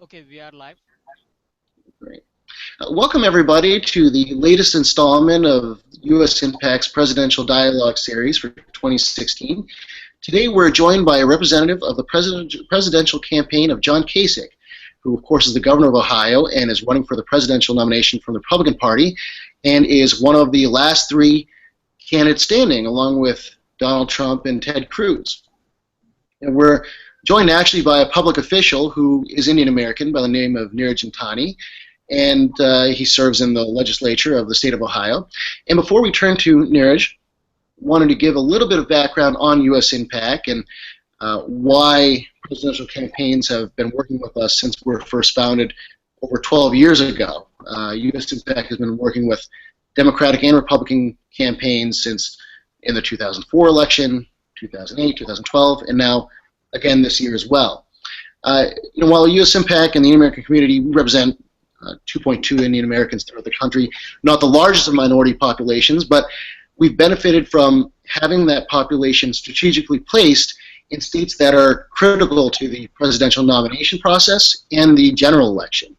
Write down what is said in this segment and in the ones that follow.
Okay, we are live. Great. Welcome, everybody, to the latest installment of USINPAC's Presidential Dialogue Series for 2016. Today, we're joined by a representative of the presidential campaign of John Kasich, who, of course, is the governor of Ohio and is running for the presidential nomination from the Republican Party, and is one of the last three candidates standing, along with Donald Trump and Ted Cruz. And we're joined actually by a public official who is Indian American by the name of Neeraj Antani, and he serves in the legislature of the state of Ohio. And before we turn to Neeraj, wanted to give a little bit of background on USINPAC and why presidential campaigns have been working with us since we were first founded over 12 years ago. USINPAC has been working with Democratic and Republican campaigns since in the 2004 election, 2008, 2012, and now again this year as well. While USINPAC and the Indian American community represent 2.2 Indian Americans throughout the country, not the largest of minority populations, but we've benefited from having that population strategically placed in states that are critical to the presidential nomination process and the general election.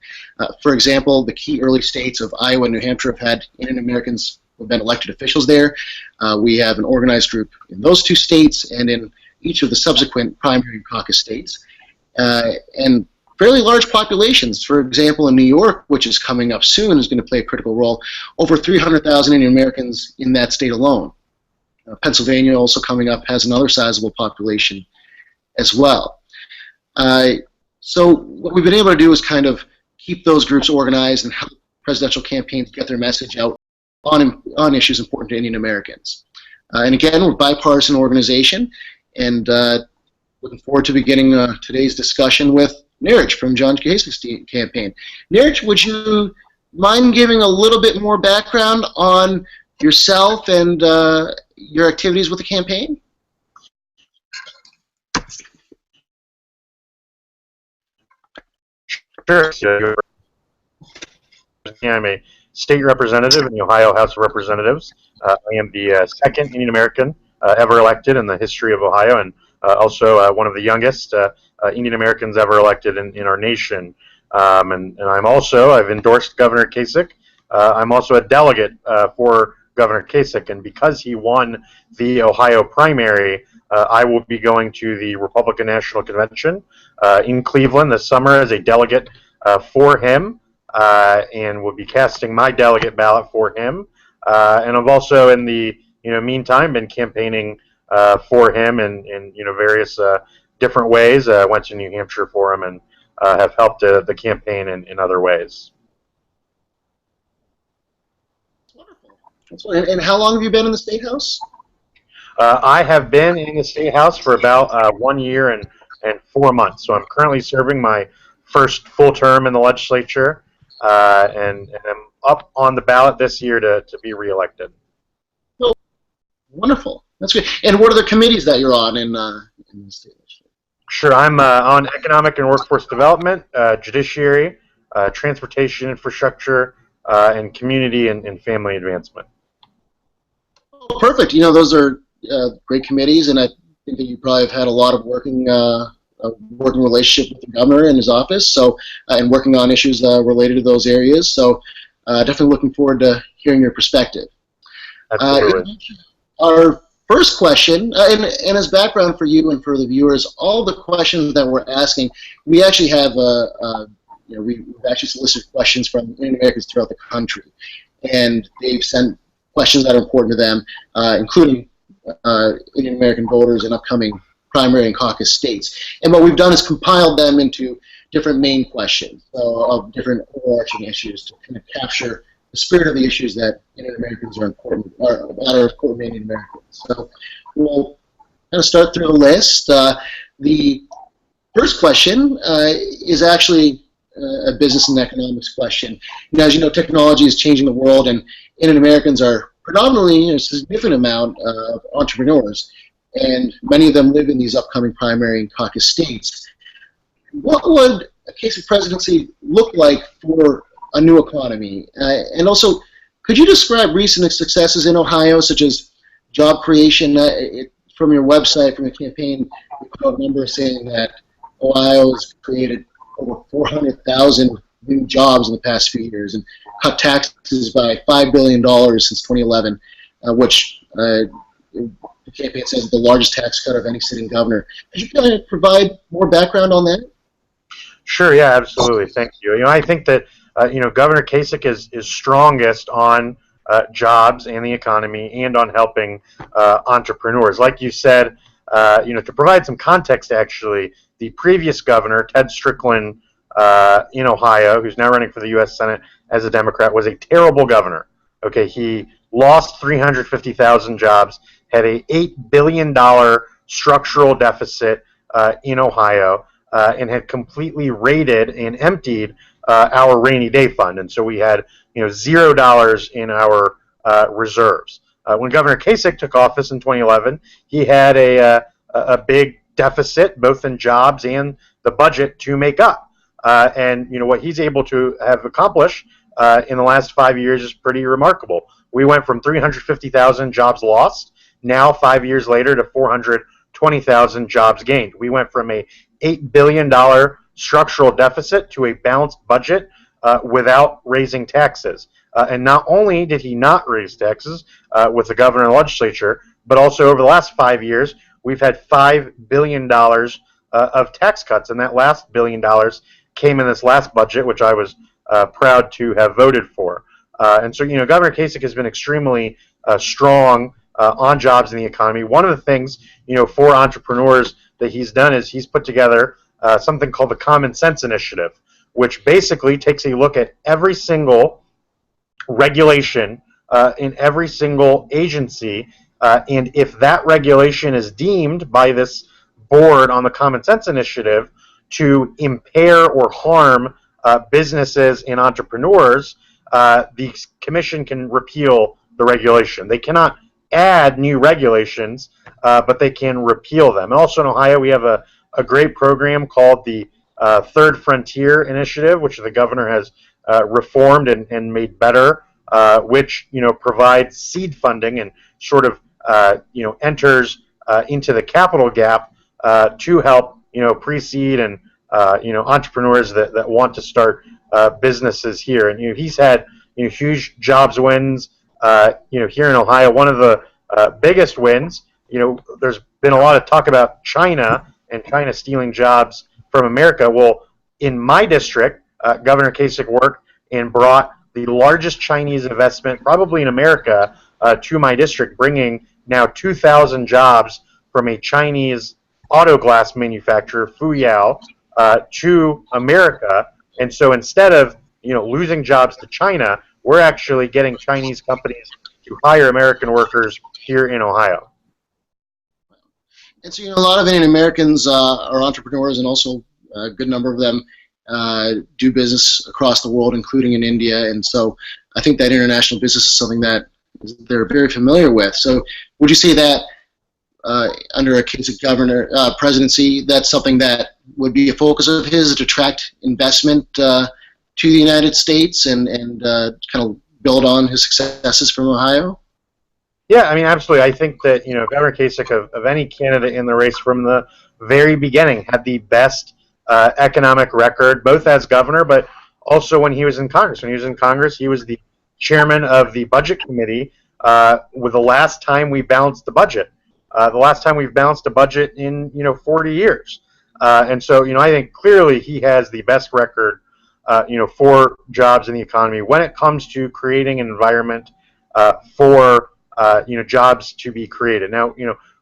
For example, the key early states of Iowa and New Hampshire have had Indian Americans who have been elected officials there. We have an organized group in those two states and in each of the subsequent primary and caucus states. And fairly large populations. For example, in New York, which is coming up soon, is going to play a critical role. Over 300,000 Indian Americans in that state alone. Pennsylvania, also coming up, has another sizable population as well. So what we've been able to do is kind of keep those groups organized and help presidential campaigns get their message out on issues important to Indian Americans. And again, we're a bipartisan organization, and looking forward to beginning today's discussion with Neeraj from John Kasich's campaign. Neeraj, would you mind giving a little bit more background on yourself and your activities with the campaign? Sure. I'm a state representative in the Ohio House of Representatives. I am the second Indian American ever elected in the history of Ohio, and also one of the youngest Indian Americans ever elected in our nation. And I've endorsed Governor Kasich. I'm also a delegate for Governor Kasich, and because he won the Ohio primary, I will be going to the Republican National Convention in Cleveland this summer as a delegate for him, and will be casting my delegate ballot for him. And I've also, in the meantime, been campaigning for him in various different ways. I went to New Hampshire for him and have helped the campaign in other ways. Wonderful. And how long have you been in the State House? I have been in the State House for about 1 year and 4 months. So I'm currently serving my first full term in the legislature, and I'm up on the ballot this year to be reelected. Oh, wonderful. That's good. And what are the committees that you're on in the state legislature? Sure. I'm on Economic and Workforce Development, Judiciary, Transportation Infrastructure, and Community and Family Advancement. Oh, perfect. Those are great committees, and I think that you probably have had a lot of working relationship with the governor and his office, so and working on issues related to those areas. So definitely looking forward to hearing your perspective. Absolutely. Our first question, and as background for you and for the viewers, all the questions that we're asking, we actually have we've actually solicited questions from Indian Americans throughout the country, and they've sent questions that are important to them, including Indian American voters in upcoming primary and caucus states. And what we've done is compiled them into different main questions of different overarching issues to kind of capture the spirit of the issues that Indian Americans are important, or that are important to Indian Americans. So we'll kind of start through the list. The first question is actually a business and economics question. As you know, technology is changing the world, and Indian Americans are predominantly a significant amount of entrepreneurs, and many of them live in these upcoming primary and caucus states. What would a Kasich presidency look like for a new economy? And also, could you describe recent successes in Ohio, such as job creation? From your website, from your campaign, you put out a number saying that Ohio has created over 400,000 new jobs in the past few years and cut taxes by $5 billion since 2011, which the campaign says is the largest tax cut of any sitting governor. Could you provide more background on that? Sure. Yeah. Absolutely. Thank you. I think that Governor Kasich is strongest on jobs and the economy, and on helping entrepreneurs. Like you said, to provide some context, actually, the previous governor, Ted Strickland, in Ohio, who's now running for the U.S. Senate as a Democrat, was a terrible governor. Okay, he lost 350,000 jobs, had a $8 billion structural deficit in Ohio, and had completely raided and emptied our rainy day fund. And so we had $0 in our reserves. When Governor Kasich took office in 2011, he had a big deficit, both in jobs and the budget, to make up. And what he's able to have accomplished in the last 5 years is pretty remarkable. We went from 350,000 jobs lost, now 5 years later, to 420,000 jobs gained. We went from a $8 billion structural deficit to a balanced budget without raising taxes. And not only did he not raise taxes with the governor and legislature, but also over the last 5 years, we've had $5 billion of tax cuts. And that last $1 billion came in this last budget, which I was proud to have voted for. And so, Governor Kasich has been extremely strong on jobs in the economy. One of the things, for entrepreneurs that he's done is he's put together something called the Common Sense Initiative, which basically takes a look at every single regulation in every single agency, and if that regulation is deemed by this board on the Common Sense Initiative to impair or harm businesses and entrepreneurs, the commission can repeal the regulation. They cannot add new regulations, but they can repeal them. And also in Ohio, we have a great program called the Third Frontier Initiative, which the governor has reformed and made better, which provides seed funding and sort of enters into the capital gap to help pre-seed and entrepreneurs that want to start businesses here. And he's had huge jobs wins here in Ohio. One of the biggest wins, there's been a lot of talk about China and China stealing jobs from America. Well, in my district, Governor Kasich worked and brought the largest Chinese investment probably in America to my district, bringing now 2,000 jobs from a Chinese auto glass manufacturer, Fuyao, to America. And so instead of losing jobs to China, we're actually getting Chinese companies to hire American workers here in Ohio. And so, a lot of Indian Americans are entrepreneurs, and also a good number of them do business across the world, including in India. And so I think that international business is something that they're very familiar with. So would you say that under a Kasich governor presidency, that's something that would be a focus of his, to attract investment to the United States and kind of build on his successes from Ohio? Yeah, absolutely. I think that Governor Kasich, of any candidate in the race from the very beginning, had the best economic record, both as governor, but also when he was in Congress. When he was in Congress, he was the chairman of the Budget Committee with the last time we balanced the budget. The last time we've balanced a budget in 40 years. And so I think clearly he has the best record for jobs in the economy when it comes to creating an environment for jobs to be created. Now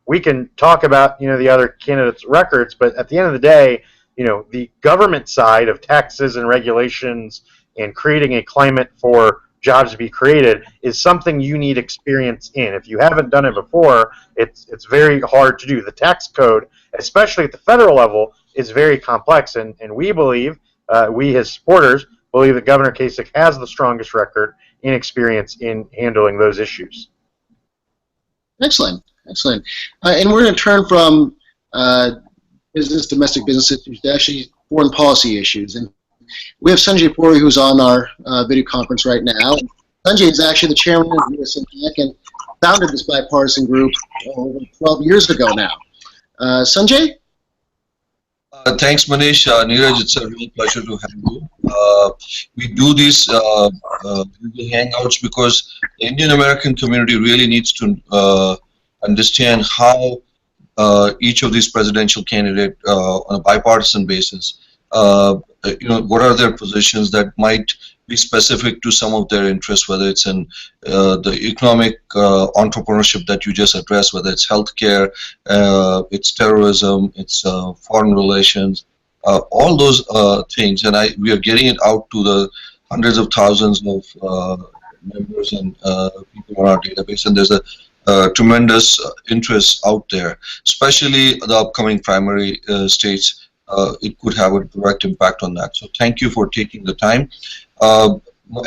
we can talk about the other candidates' records, but at the end of the day, the government side of taxes and regulations and creating a climate for jobs to be created is something you need experience in. If you haven't done it before, it's very hard to do. The tax code, especially at the federal level, is very complex, and we believe, we as supporters, believe that Governor Kasich has the strongest record in experience in handling those issues. Excellent, excellent. And we're going to turn from domestic business issues to actually foreign policy issues. And we have Sanjay Puri, who's on our video conference right now. Sanjay is actually the chairman of USINPAC and founded this bipartisan group over 12 years ago now. Sanjay? Thanks, Manish. Neeraj, it's a real pleasure to have you. We do these Google Hangouts because the Indian American community really needs to understand how each of these presidential candidates on a bipartisan basis, what are their positions that might be specific to some of their interests, whether it's in the economic entrepreneurship that you just addressed, whether it's healthcare, it's terrorism, it's foreign relations, all those things. And we are getting it out to the hundreds of thousands of members and people on our database, and there's a tremendous interest out there, especially the upcoming primary states. It could have a direct impact on that. So thank you for taking the time. Uh,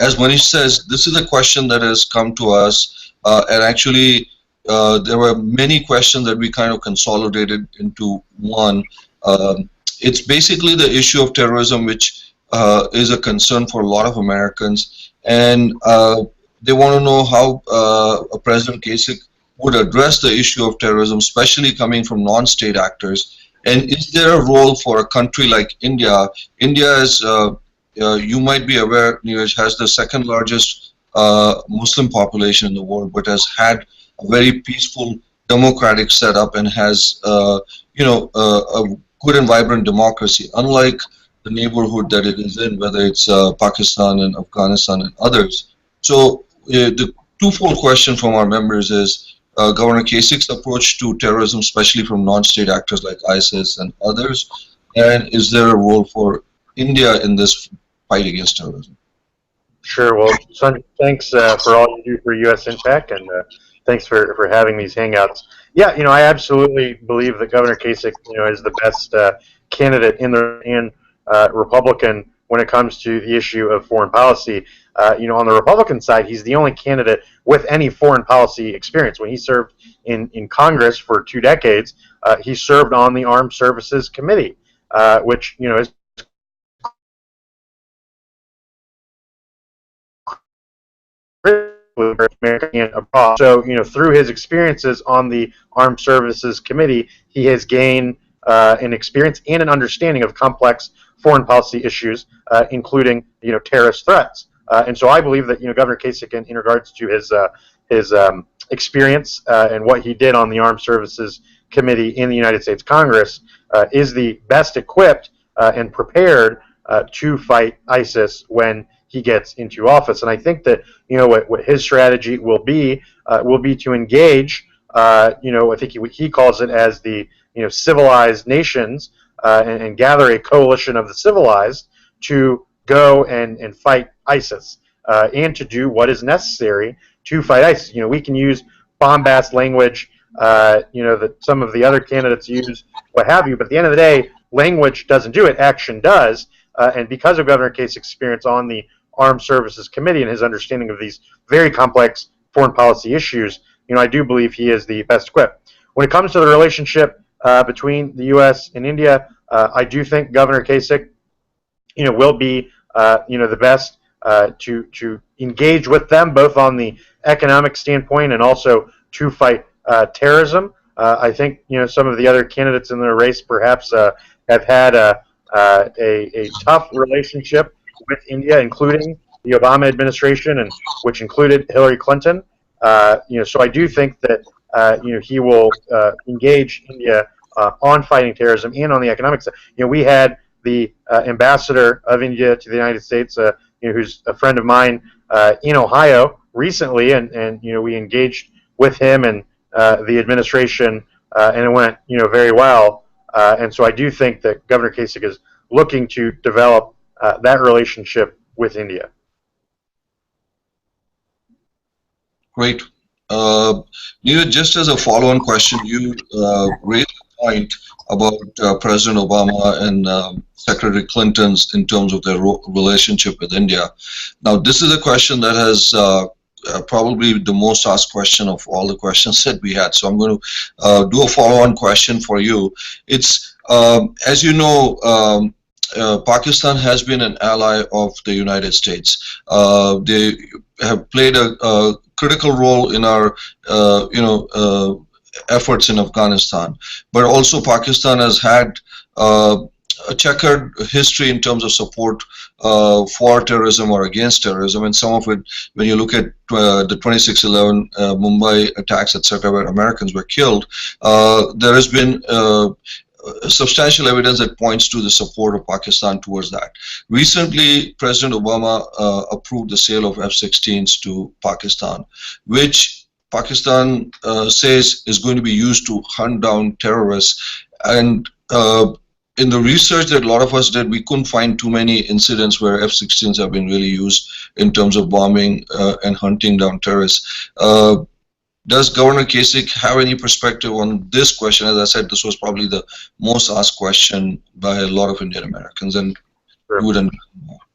as Manish says, this is a question that has come to us, and actually there were many questions that we kind of consolidated into one. It's basically the issue of terrorism, which is a concern for a lot of Americans, and they want to know how President Kasich would address the issue of terrorism, especially coming from non-state actors. And is there a role for a country like India? India is, you might be aware, Neeraj, has the second largest Muslim population in the world, but has had a very peaceful democratic setup and has, a good and vibrant democracy, unlike the neighborhood that it is in, whether it's Pakistan and Afghanistan and others. So the twofold question from our members is Governor Kasich's approach to terrorism, especially from non-state actors like ISIS and others, and is there a role for India in this fight against terrorism? Sure. Well, Son, thanks for all you do for USINPAC, and thanks for having these hangouts. Yeah, I absolutely believe that Governor Kasich, is the best candidate in Republican when it comes to the issue of foreign policy. On the Republican side, he's the only candidate with any foreign policy experience. When he served in Congress for 2 decades, he served on the Armed Services Committee, which is American abroad. So, through his experiences on the Armed Services Committee, he has gained an experience and an understanding of complex foreign policy issues, including, terrorist threats. And so I believe that, Governor Kasich, in regards to his experience and what he did on the Armed Services Committee in the United States Congress, is the best equipped and prepared to fight ISIS when he gets into office. And I think that what his strategy will be to engage. I think he calls it as the civilized nations and gather a coalition of the civilized to go and fight ISIS and to do what is necessary to fight ISIS. We can use bombast language, that some of the other candidates use, what have you. But at the end of the day, language doesn't do it; action does. And because of Governor Kasich's experience on the Armed Services Committee and his understanding of these very complex foreign policy issues, I do believe he is the best equipped. When it comes to the relationship between the U.S. and India, I do think Governor Kasich, will be, the best to engage with them, both on the economic standpoint and also to fight terrorism. I think some of the other candidates in the race perhaps have had a tough relationship with India, including the Obama administration, and which included Hillary Clinton. So I do think that he will engage India on fighting terrorism and on the economic side. We had the ambassador of India to the United States, who's a friend of mine in Ohio recently, and we engaged with him and the administration, and it went very well. And so I do think that Governor Kasich is looking to develop that relationship with India. Great. Neeraj, just as a follow-on question, you raised a point about President Obama and Secretary Clinton's in terms of their relationship with India. Now, this is a question that has probably the most asked question of all the questions that we had. So I'm going to do a follow-on question for you. It's, as you know, Pakistan has been an ally of the United States. They have played a critical role in our, efforts in Afghanistan. But also Pakistan has had a checkered history in terms of support for terrorism or against terrorism, and some of it, when you look at the 26/11 Mumbai attacks, etc., where Americans were killed, there has been substantial evidence that points to the support of Pakistan towards that. Recently, President Obama approved the sale of F-16s to Pakistan, which Pakistan says is going to be used to hunt down terrorists. And in the research that a lot of us did, we couldn't find too many incidents where F-16s have been really used in terms of bombing and hunting down terrorists. Does Governor Kasich have any perspective on this question? As I said, this was probably the most asked question by a lot of Indian Americans, and Sure. you would.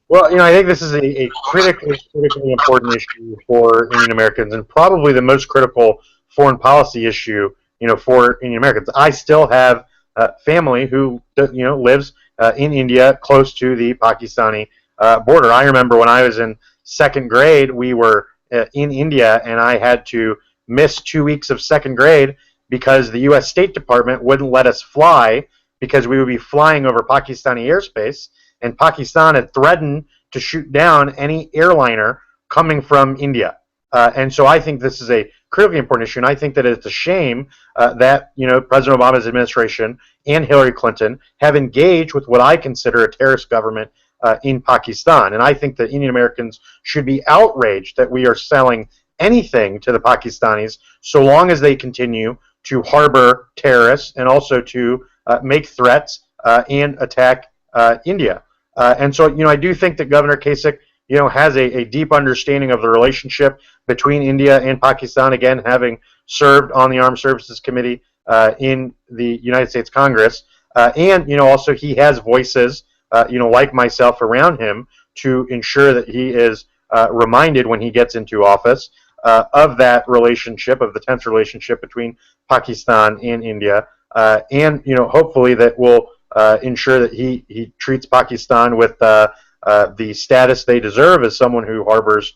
Well, I think this is a critically important issue for Indian Americans, and probably the most critical foreign policy issue, for Indian Americans. I still have family who, lives in India, close to the Pakistani border. I remember when I was in second grade, we were in India, and I had to miss 2 weeks of second grade because the U.S. State Department wouldn't let us fly because we would be flying over Pakistani airspace, and Pakistan had threatened to shoot down any airliner coming from India. And so I think this is a critically important issue, and I think that it's a shame that President Obama's administration and Hillary Clinton have engaged with what I consider a terrorist government in Pakistan. And I think that Indian Americans should be outraged that we are selling anything to the Pakistanis so long as they continue to harbor terrorists and also to make threats and attack India. And so, I do think that Governor Kasich, has a deep understanding of the relationship between India and Pakistan, again, having served on the Armed Services Committee in the United States Congress. And, also he has voices, like myself around him to ensure that he is reminded when he gets into office of that relationship, of the tense relationship between Pakistan and India, and hopefully that will ensure that he treats Pakistan with the status they deserve as someone who harbors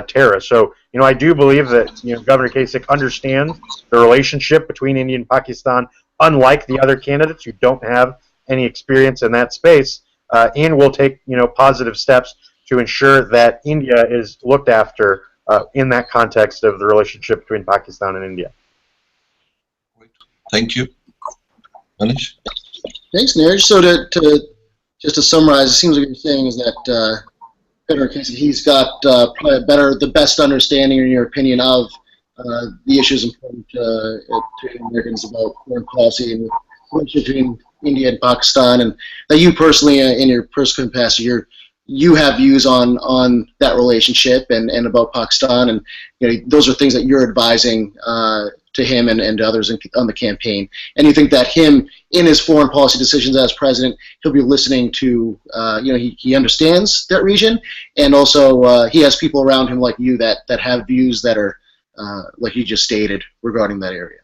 terrorists. So I do believe that Governor Kasich understands the relationship between India and Pakistan, unlike the other candidates who don't have any experience in that space, and will take positive steps to ensure that India is looked after in that context of the relationship between Pakistan and India. Thank you. Manish? Thanks, Neeraj. So just to summarize, it seems like what you're saying is that Governor Kasich, he's got probably the best understanding, in your opinion, of the issues important to Americans about foreign policy and the relationship between India and Pakistan, and that you personally, in your personal capacity, you have views on that relationship and about Pakistan, and those are things that you're advising to him and to others on the campaign. And you think that him, in his foreign policy decisions as president, he'll be listening to, he understands that region, and also he has people around him like you that have views that are, like you just stated, regarding that area.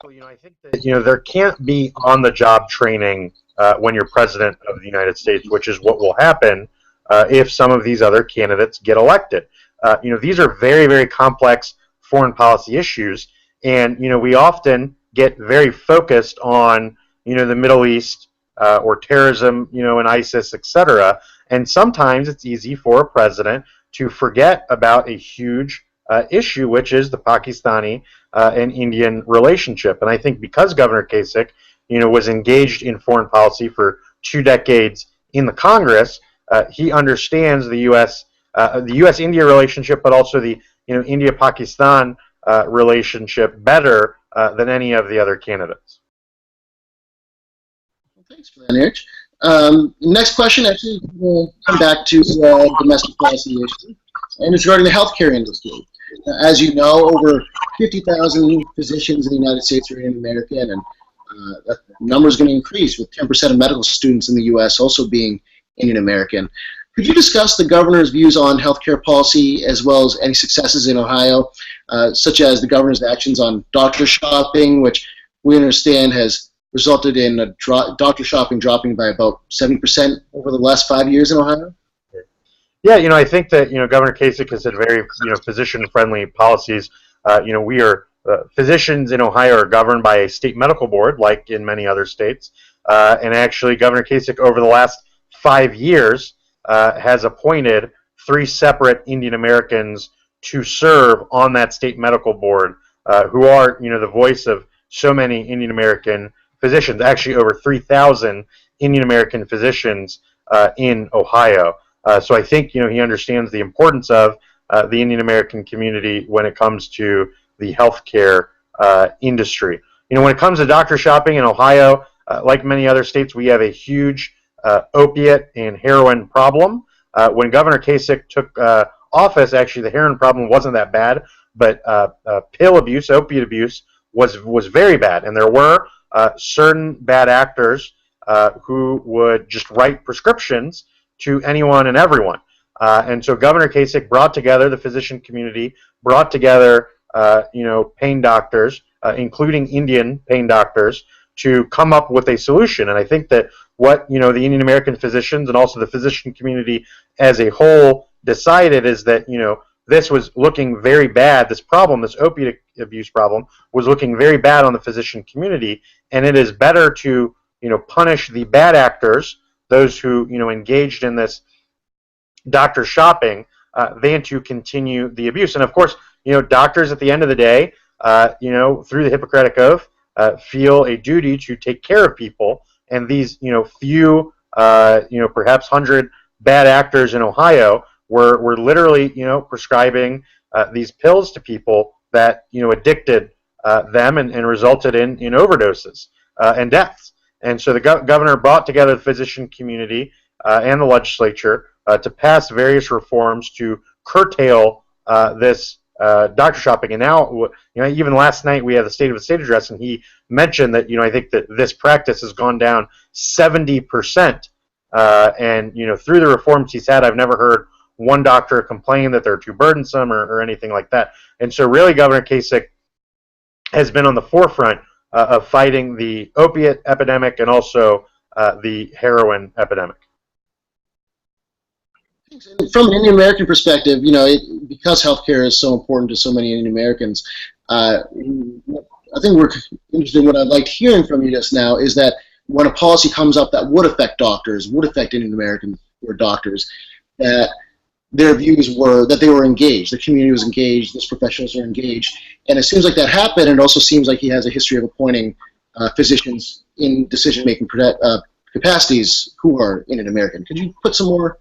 Well, I think that there can't be on-the-job training when you're president of the United States, which is what will happen if some of these other candidates get elected. These are very, very complex foreign policy issues, and we often get very focused on the Middle East or terrorism, and ISIS, etc. And sometimes it's easy for a president to forget about a huge issue, which is the Pakistani and Indian relationship. And I think because Governor Kasich, was engaged in foreign policy for 2 decades in the Congress, he understands the U.S.-India relationship, but also the India-Pakistan relationship better than any of the other candidates. Thanks for that, Neeraj. Next question, actually, we'll come back to domestic policy issue, and it's regarding the healthcare industry. As you know, over 50,000 physicians in the United States are Indian American, and that number is going to increase, with 10% of medical students in the U.S. also being Indian American. Could you discuss the governor's views on healthcare policy, as well as any successes in Ohio, such as the governor's actions on doctor shopping, which we understand has resulted in doctor shopping dropping by about 70% over the last 5 years in Ohio? Yeah, I think that Governor Kasich has had very physician-friendly policies. We are physicians in Ohio are governed by a state medical board, like in many other states, and actually Governor Kasich over the last 5 years has appointed 3 separate Indian Americans to serve on that state medical board, who are, the voice of so many Indian American physicians, actually over 3,000 Indian American physicians in Ohio. So I think, he understands the importance of the Indian American community when it comes to the healthcare industry. When it comes to doctor shopping in Ohio, like many other states, we have a huge opiate and heroin problem. When Governor Kasich took office, actually the heroin problem wasn't that bad, but pill abuse, opiate abuse, was very bad, and there were certain bad actors who would just write prescriptions to anyone and everyone. And so Governor Kasich brought together the physician community, brought together pain doctors, including Indian pain doctors, to come up with a solution. And I think that what the Indian American physicians and also the physician community as a whole decided is that this was looking very bad. This problem, this opiate abuse problem, was looking very bad on the physician community, and it is better to punish the bad actors, those who engaged in this doctor shopping, than to continue the abuse. And of course, doctors at the end of the day, through the Hippocratic Oath, feel a duty to take care of people. And these few, perhaps 100 bad actors in Ohio were literally prescribing these pills to people that addicted them and resulted in overdoses and deaths. And so the governor brought together the physician community and the legislature to pass various reforms to curtail this doctor shopping. And now, even last night we had the State of the State address, and he mentioned that I think that this practice has gone down 70%. And through the reforms he's had, I've never heard one doctor complain that they're too burdensome or anything like that. And so really Governor Kasich has been on the forefront of fighting the opiate epidemic and also the heroin epidemic. From an Indian American perspective, because healthcare is so important to so many Indian Americans, I think we're interested in what I'd like hearing from you just now is that when a policy comes up that would affect doctors, would affect Indian Americans or doctors, that their views were that they were engaged, the community was engaged, those professionals were engaged, and it seems like that happened, and it also seems like he has a history of appointing physicians in decision-making capacities who are Indian American. Could you put some more,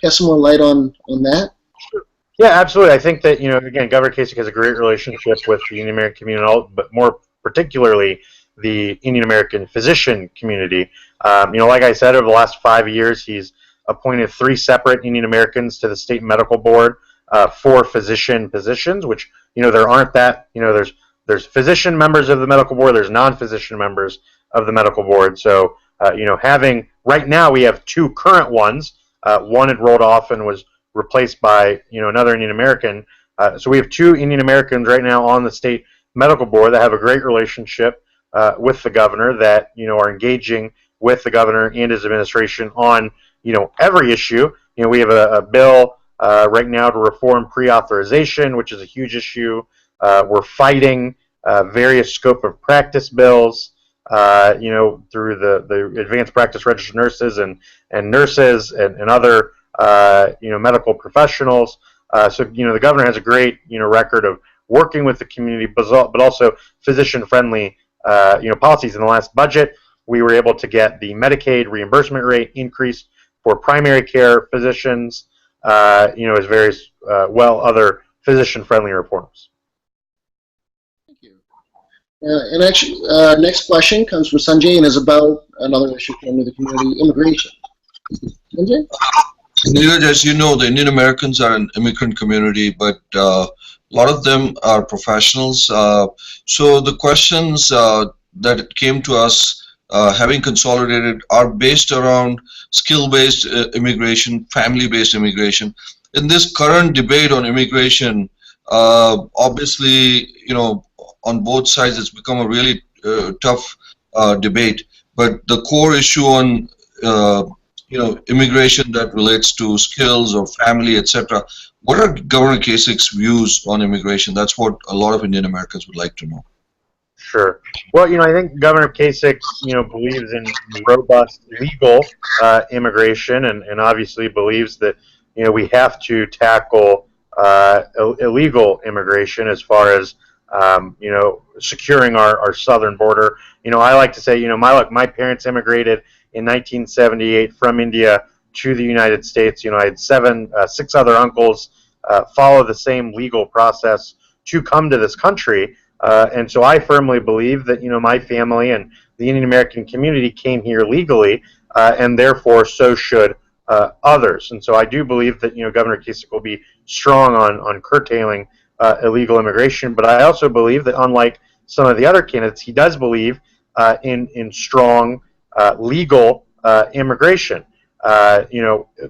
cast some more light on that? Yeah, absolutely. I think that, again, Governor Kasich has a great relationship with the Indian American community, but more particularly the Indian American physician community. Like I said, over the last 5 years, he's appointed 3 separate Indian Americans to the state medical board for physician positions, which, there aren't that, there's physician members of the medical board, there's non-physician members of the medical board. So, right now we have 2 current ones. One had rolled off and was replaced by, another Indian American. So we have 2 Indian Americans right now on the state medical board that have a great relationship with the governor, that, are engaging with the governor and his administration on, every issue. We have a bill right now to reform pre-authorization, which is a huge issue. We're fighting various scope of practice bills, through the advanced practice registered nurses and nurses and other, medical professionals. So, the governor has a great, record of working with the community, but also physician-friendly, policies. In the last budget, we were able to get the Medicaid reimbursement rate increased for primary care physicians, as various, other physician-friendly reforms. Thank you. And actually, next question comes from Sanjay and is about another issue from the community, immigration. Sanjay? Neeraj, as you know, the Indian Americans are an immigrant community, but a lot of them are professionals. So the questions that came to us, having consolidated, are based around skill-based immigration, family-based immigration. In this current debate on immigration, obviously, on both sides, it's become a really tough debate. But the core issue on immigration that relates to skills or family, etc. What are Governor Kasich's views on immigration? That's what a lot of Indian Americans would like to know. Sure. Well, I think Governor Kasich, believes in robust legal immigration, and obviously believes that, we have to tackle illegal immigration as far as, securing our southern border. I like to say, my parents immigrated in 1978 from India to the United States. I had six other uncles follow the same legal process to come to this country. And so I firmly believe that, my family and the Indian American community came here legally, and therefore so should others. And so I do believe that, Governor Kasich will be strong on curtailing illegal immigration. But I also believe that, unlike some of the other candidates, he does believe in strong legal immigration.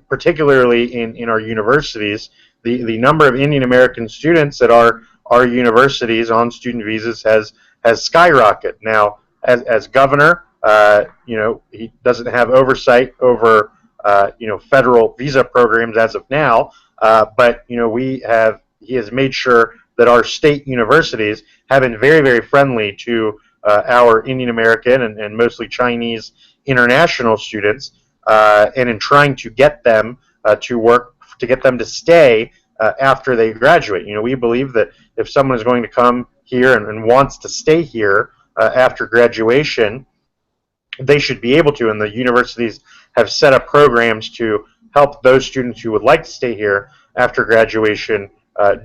Particularly in our universities, the number of Indian American students that are our universities on student visas has skyrocketed. Now, as governor, he doesn't have oversight over federal visa programs as of now, but he has made sure that our state universities have been very, very friendly to our Indian American and mostly Chinese international students, and in trying to get them to work, to get them to stay after they graduate. We believe that if someone is going to come here and wants to stay here after graduation, they should be able to, and the universities have set up programs to help those students who would like to stay here after graduation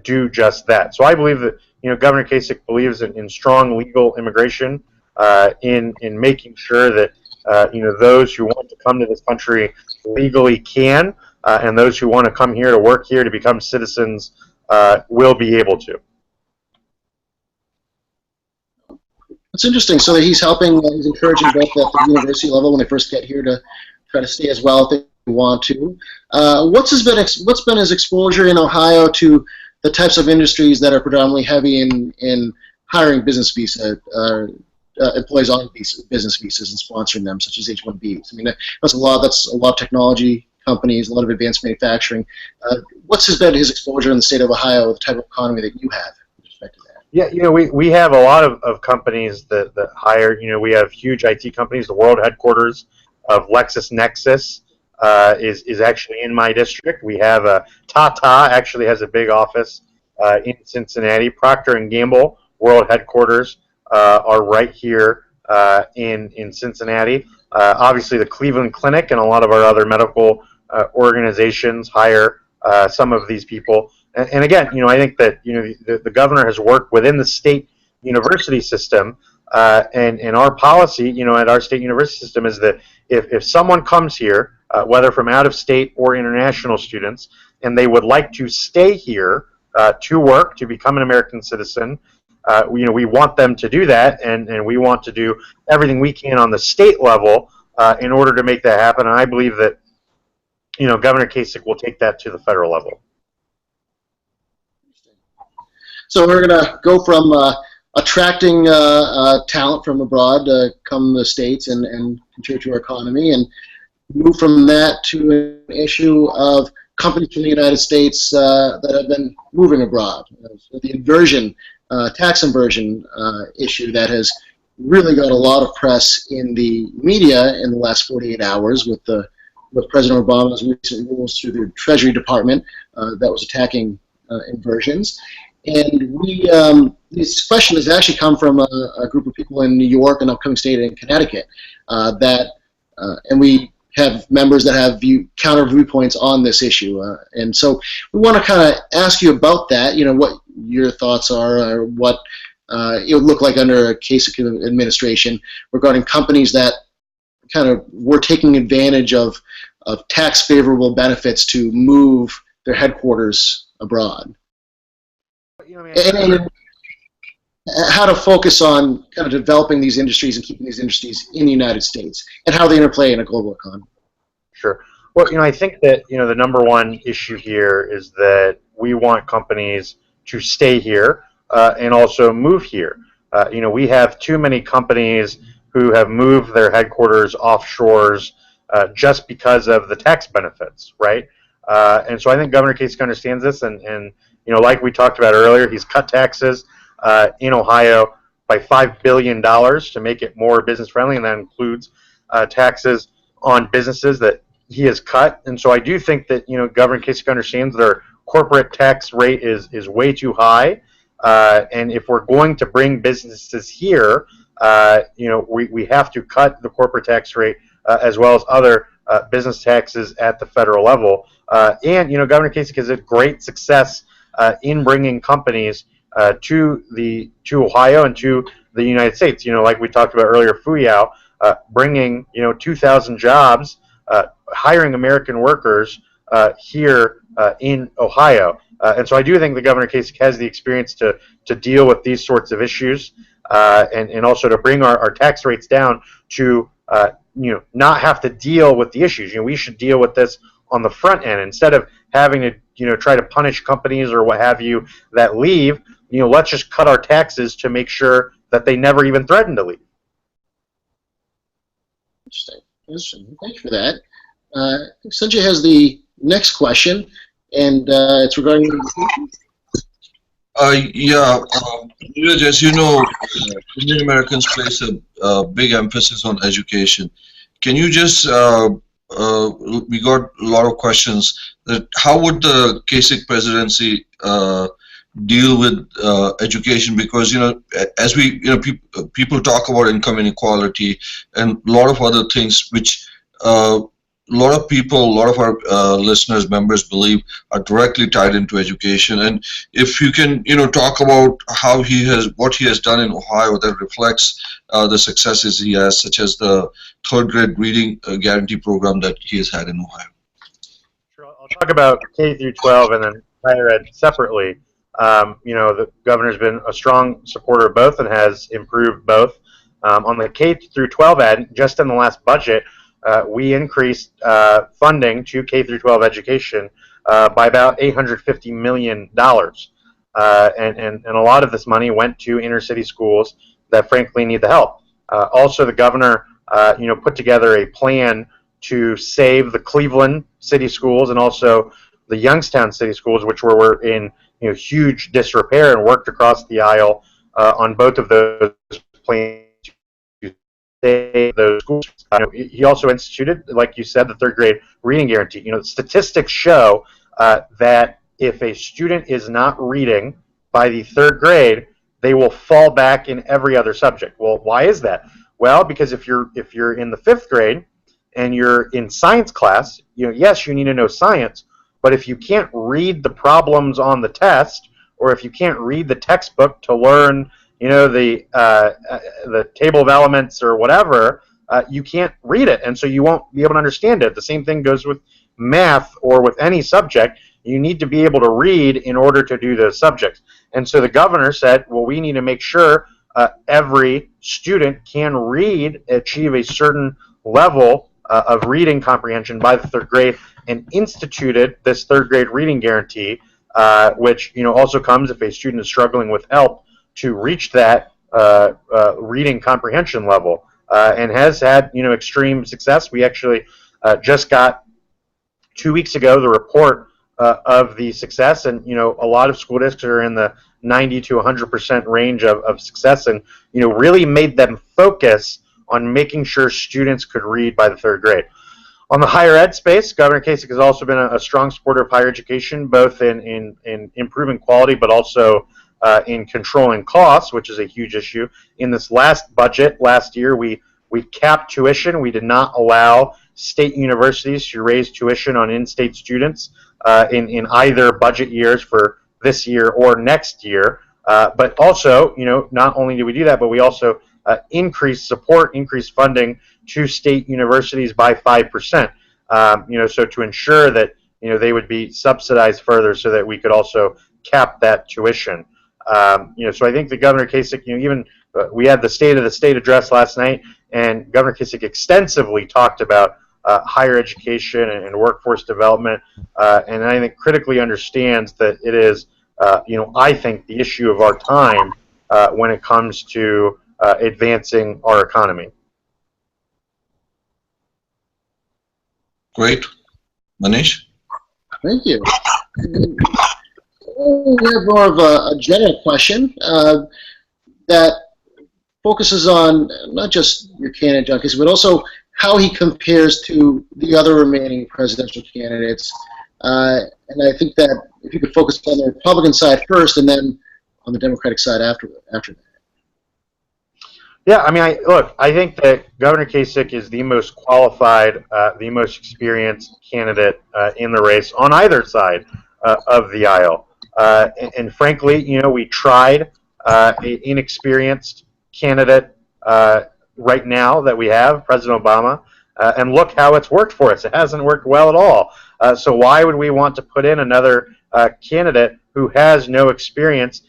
do just that. So I believe that Governor Kasich believes in strong legal immigration, in making sure that those who want to come to this country legally can, and those who want to come here to work here to become citizens will be able to. It's interesting. So that he's helping, he's encouraging both at the university level when they first get here to try to stay as well if they want to. What's been his exposure in Ohio to the types of industries that are predominantly heavy in hiring business visa employees on business visas and sponsoring them, such as H-1Bs? I mean, that's a lot of technology companies, a lot of advanced manufacturing. What's been his exposure in the state of Ohio, the type of economy that you have with respect to that? Yeah, we have a lot of companies that hire. We have huge IT companies. The world headquarters of LexisNexis is actually in my district. We have Tata actually has a big office in Cincinnati. Procter & Gamble world headquarters are right here in Cincinnati. Obviously, the Cleveland Clinic and a lot of our other medical organizations hire some of these people. And again, I think that the governor has worked within the state university system, and our policy, at our state university system, is that if someone comes here, whether from out of state or international students, and they would like to stay here to work, to become an American citizen, we want them to do that, and we want to do everything we can on the state level in order to make that happen. And I believe that Governor Kasich will take that to the federal level. So we're going to go from attracting talent from abroad to come to the States and contribute to our economy, and move from that to an issue of companies from the United States that have been moving abroad. So the inversion, tax inversion issue that has really got a lot of press in the media in the last 48 hours with President Obama's recent rules through the Treasury Department that was attacking inversions. And this question has actually come from a group of people in New York, an upcoming state in Connecticut, and we have members that have counter viewpoints on this issue. And so we want to kind of ask you about that, what your thoughts are, or what it would look like under a Kasich administration regarding companies that kind of were taking advantage of tax favorable benefits to move their headquarters abroad. And how to focus on kind of developing these industries and keeping these industries in the United States, and how they interplay in a global economy. Sure. Well, I think that the number one issue here is that we want companies to stay here and also move here. We have too many companies who have moved their headquarters offshores just because of the tax benefits, right? And so I think Governor Kasich understands this, and like we talked about earlier, he's cut taxes in Ohio by $5 billion to make it more business friendly, and that includes taxes on businesses that he has cut. And so I do think that, you know, Governor Kasich understands their corporate tax rate is way too high. And if we're going to bring businesses here, you know, we have to cut the corporate tax rate as well as other business taxes at the federal level. And, you know, Governor Kasich has had great success in bringing companies to Ohio and to the United States. You know, like we talked about earlier, Fuyao, bringing, you know, 2,000 jobs, hiring American workers here in Ohio. And so I do think the Governor Kasich has the experience to deal with these sorts of issues, and also to bring our tax rates down to you know, not have to deal with the issues. You know, we should deal with this on the front end instead of having to, you know, try to punish companies or what have you that leave. You know, let's just cut our taxes to make sure that they never even threaten to leave. Interesting. Thank you for that. Sanjay has the next question, and it's regarding. Yeah, Neeraj, as you know, Indian Americans place a big emphasis on education. Can you just, we got a lot of questions, that how would the Kasich presidency deal with education? Because, you know, as we, you know, people talk about income inequality and a lot of other things which a lot of people, a lot of our listeners, members believe are directly tied into education. And if you can, you know, talk about how what he has done in Ohio that reflects the successes he has, such as the third grade reading guarantee program that he has had in Ohio. Sure, I'll talk about K through 12 and then higher ed separately. You know, the governor's been a strong supporter of both and has improved both. On the K through 12 end, just in the last budget, we increased funding to K through 12 education by about $850 million. And a lot of this money went to inner city schools that frankly need the help. Also, the governor, you know, put together a plan to save the Cleveland city schools and also the Youngstown city schools, which were in, you know, huge disrepair, and worked across the aisle on both of those plans. Those schools. He also instituted, like you said, the third grade reading guarantee. You know, statistics show that if a student is not reading by the third grade, they will fall back in every other subject. Well, why is that? Well, because if you're in the fifth grade and you're in science class, you know, yes, you need to know science, but if you can't read the problems on the test, or if you can't read the textbook to learn, you know, the table of elements or whatever, you can't read it, and so you won't be able to understand it. The same thing goes with math or with any subject. You need to be able to read in order to do those subjects. And so the governor said, well, we need to make sure every student can read, achieve a certain level of reading comprehension by the third grade, and instituted this third grade reading guarantee, which, you know, also comes if a student is struggling with help to reach that reading comprehension level, and has had, you know, extreme success. We actually just got 2 weeks ago the report of the success, and, you know, a lot of school districts are in the 90 to 100% range of success, and, you know, really made them focus on making sure students could read by the third grade. On the higher ed space, Governor Kasich has also been a strong supporter of higher education, both in improving quality, but also in controlling costs, which is a huge issue. In this last budget, last year, we capped tuition. We did not allow state universities to raise tuition on in-state students in either budget years for this year or next year. But also, you know, not only did we do that, but we also increased funding to state universities by 5%. You know, so to ensure that, you know, they would be subsidized further, so that we could also cap that tuition. You know, so I think the Governor Kasich, you know, even we had the State of the State address last night, and Governor Kasich extensively talked about higher education and workforce development, and I think critically understands that it is, you know, I think the issue of our time when it comes to advancing our economy. Great. Manish? Thank you. We have more of a general question that focuses on not just your candidate, John Kasich, but also how he compares to the other remaining presidential candidates. And I think that if you could focus on the Republican side first and then on the Democratic side after that. Yeah, I mean, look, I think that Governor Kasich is the most qualified, the most experienced candidate in the race on either side of the aisle. And frankly, you know, we tried an inexperienced candidate right now that we have, President Obama, and look how it's worked for us. It hasn't worked well at all. So why would we want to put in another candidate who has no experience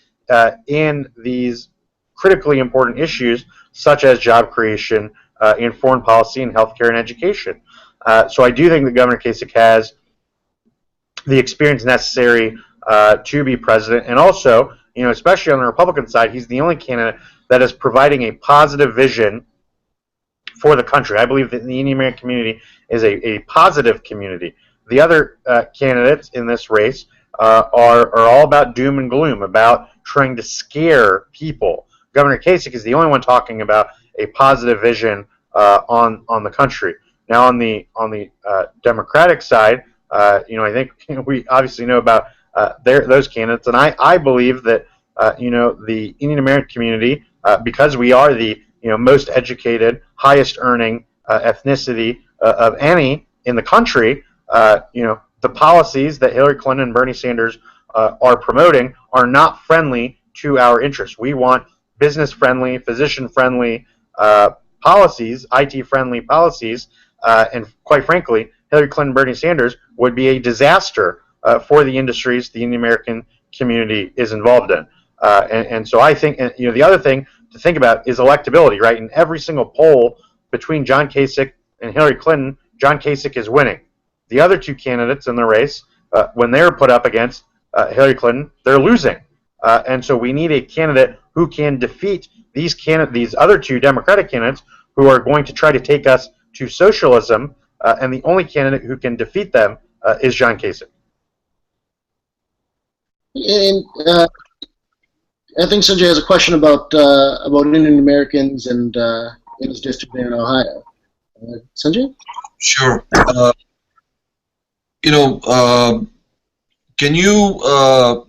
in these critically important issues such as job creation in foreign policy and healthcare and education? So I do think that Governor Kasich has the experience necessary to be president, and also, you know, especially on the Republican side, he's the only candidate that is providing a positive vision for the country. I believe that the Indian American community is a positive community. The other candidates in this race are all about doom and gloom, about trying to scare people. Governor Kasich is the only one talking about a positive vision on the country. Now, on the Democratic side, you know, I think we obviously know about those candidates, and I believe that you know, the Indian American community, because we are the most educated, highest earning ethnicity of any in the country, you know, the policies that Hillary Clinton and Bernie Sanders are promoting are not friendly to our interests. We want business-friendly, physician-friendly policies, IT-friendly policies, and quite frankly, Hillary Clinton and Bernie Sanders would be a disaster for the industries the Indian American community is involved in. And so I think, you know, the other thing to think about is electability, right? In every single poll between John Kasich and Hillary Clinton, John Kasich is winning. The other two candidates in the race, when they're put up against Hillary Clinton, they're losing. And so we need a candidate who can defeat these other two Democratic candidates who are going to try to take us to socialism, and the only candidate who can defeat them is John Kasich. And I think Sanjay has a question about Indian Americans and in his district there in Ohio. Sanjay? Sure. You know, can you,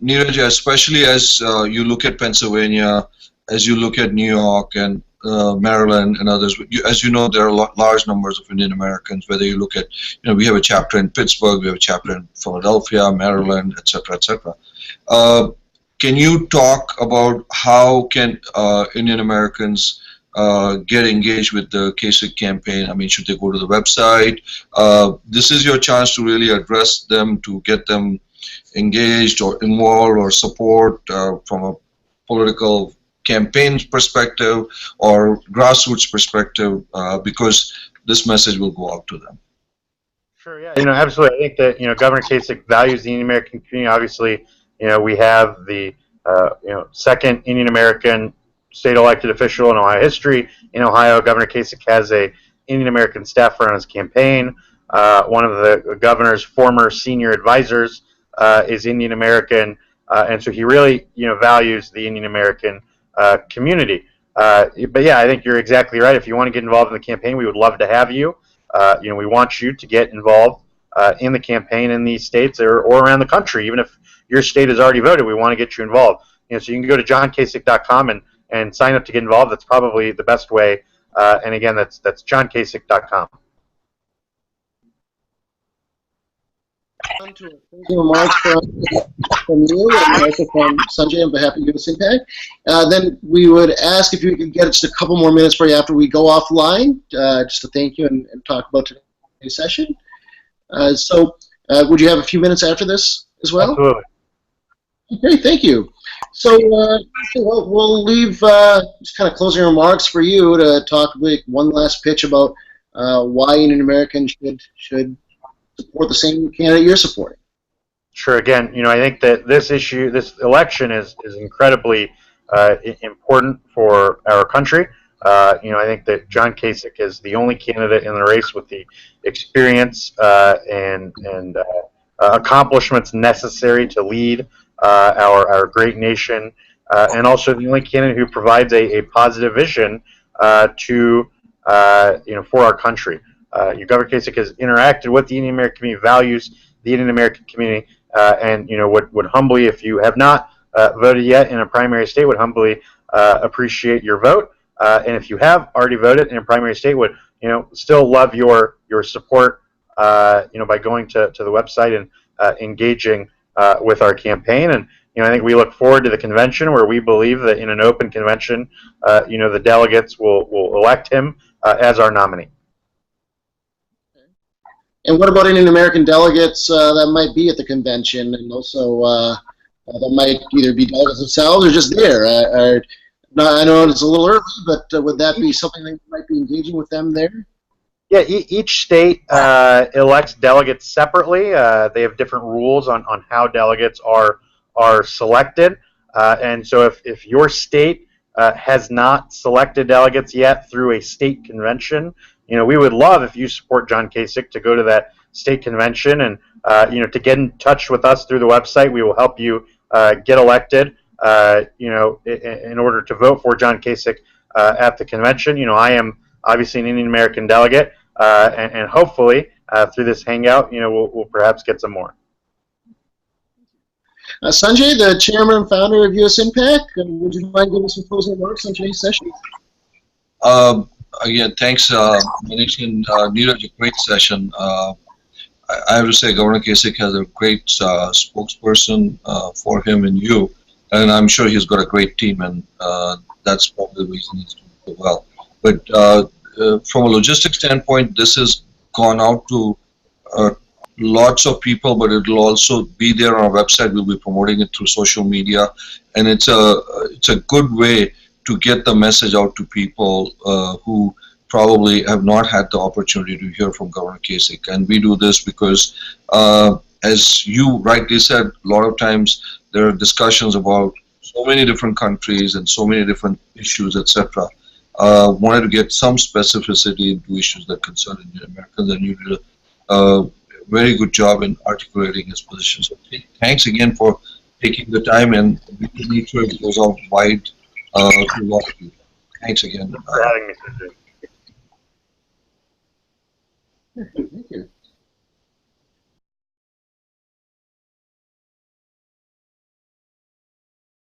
Neeraj, especially as you look at Pennsylvania, as you look at New York and Maryland and others, as you know, there are large numbers of Indian Americans. Whether you look at, you know, we have a chapter in Pittsburgh, we have a chapter in Philadelphia, Maryland, etc., etc. Can you talk about how can Indian Americans get engaged with the Kasich campaign? I mean, should they go to the website? This is your chance to really address them, to get them engaged or involved or support from a political campaign perspective or grassroots perspective, because this message will go out to them. Sure, yeah. You know, absolutely. I think that, you know, Governor Kasich values the Indian American community. Obviously, you know, we have the second Indian American state elected official in Ohio history. In Ohio, Governor Kasich has a Indian American staffer on his campaign. One of the governor's former senior advisors is Indian American, and so he really, you know, values the Indian American community. But yeah, I think you're exactly right. If you want to get involved in the campaign, we would love to have you. You know, we want you to get involved in the campaign in these states or around the country. Even if your state has already voted, we want to get you involved. You know, so you can go to johnkasich.com and sign up to get involved. That's probably the best way. And again, that's johnkasich.com. On to closing remarks from you and also from Sanjay on behalf of USINPAC. Then we would ask if you could get just a couple more minutes for you after we go offline, just to thank you and talk about today's session. So would you have a few minutes after this as well? Absolutely. Great, thank you. So we'll leave just kind of closing remarks for you to talk like one last pitch about why Indian Americans should support the same candidate you're supporting. Sure. Again, you know, I think that this election is incredibly important for our country. You know, I think that John Kasich is the only candidate in the race with the experience and accomplishments necessary to lead our great nation and also the only candidate who provides a positive vision to for our country. Governor Kasich has interacted with the Indian American community, values the Indian American community, and would humbly, if you have not voted yet in a primary state, would humbly appreciate your vote. And if you have already voted in a primary state, would still love your support. By going to the website and engaging with our campaign. And I think we look forward to the convention, where we believe that in an open convention, the delegates will elect him as our nominee. And what about Indian American delegates that might be at the convention, and also that might either be delegates themselves or just there? I know it's a little early, but would that be something that might be engaging with them there? Yeah, each state elects delegates separately. They have different rules on how delegates are selected. And so if your state has not selected delegates yet through a state convention, we would love if you support John Kasich to go to that state convention and, to get in touch with us through the website. We will help you get elected, in order to vote for John Kasich at the convention. I am obviously an Indian American delegate, and hopefully through this hangout, we'll perhaps get some more. Sanjay, the chairman and founder of USINPAC, would you mind giving some closing remarks on today's session? Again, thanks, Manish and Neeraj, a great session. I have to say, Governor Kasich has a great spokesperson for him and you, and I'm sure he's got a great team, and that's probably the reason he's doing so well. But from a logistics standpoint, this has gone out to lots of people, but it will also be there on our website. We'll be promoting it through social media, and it's a good way to get the message out to people who probably have not had the opportunity to hear from Governor Kasich. And we do this because, as you rightly said, a lot of times there are discussions about so many different countries and so many different issues, etc. Wanted to get some specificity into issues that concern Indian Americans, and you did a very good job in articulating his position. So thanks again for taking the time, and we can make sure it goes out wide to a lot of people. Thanks again. Thanks for having me, Sanjay. Thank you.